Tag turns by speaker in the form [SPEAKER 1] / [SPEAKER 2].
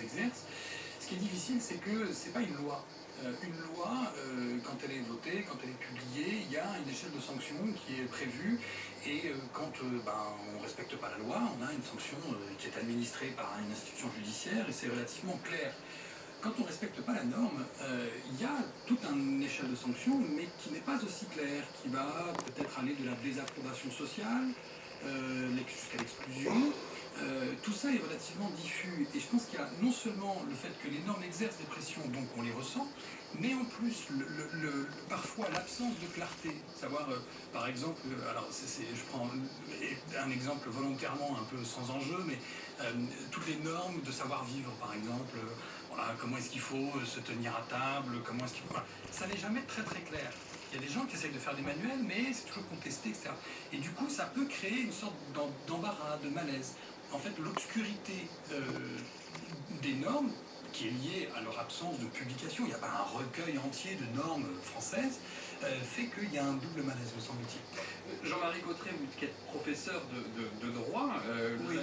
[SPEAKER 1] exercent. Ce qui est difficile, c'est que c'est pas une loi. Une loi, quand elle est votée, quand elle est publiée, il y a une échelle de sanctions qui est prévue. Et quand on ne respecte pas la loi, on a une sanction qui est administrée par une institution judiciaire et c'est relativement clair. Quand on ne respecte pas la norme, il y a toute une échelle de sanctions, mais qui n'est pas aussi claire, qui va peut-être aller de la désapprobation sociale jusqu'à l'exclusion. Tout ça est relativement diffus et je pense qu'il y a non seulement le fait que les normes exercent des pressions, donc on les ressent, mais en plus parfois l'absence de clarté. Savoir, par exemple, alors je prends un exemple volontairement un peu sans enjeu, mais toutes les normes de savoir-vivre, par exemple, voilà, comment est-ce qu'il faut se tenir à table, comment est-ce qu'il faut... Voilà. Ça n'est jamais très très clair. Il y a des gens qui essayent de faire des manuels, mais c'est toujours contesté, etc. Et du coup, ça peut créer une sorte d'embarras, de malaise. En fait, l'obscurité des normes, qui est liée à leur absence de publication, il n'y a pas un recueil entier de normes françaises, fait qu'il y a un double malaise, me semble-t-il.
[SPEAKER 2] Jean-Marie Gautret, vous qui êtes professeur de droit,
[SPEAKER 1] oui.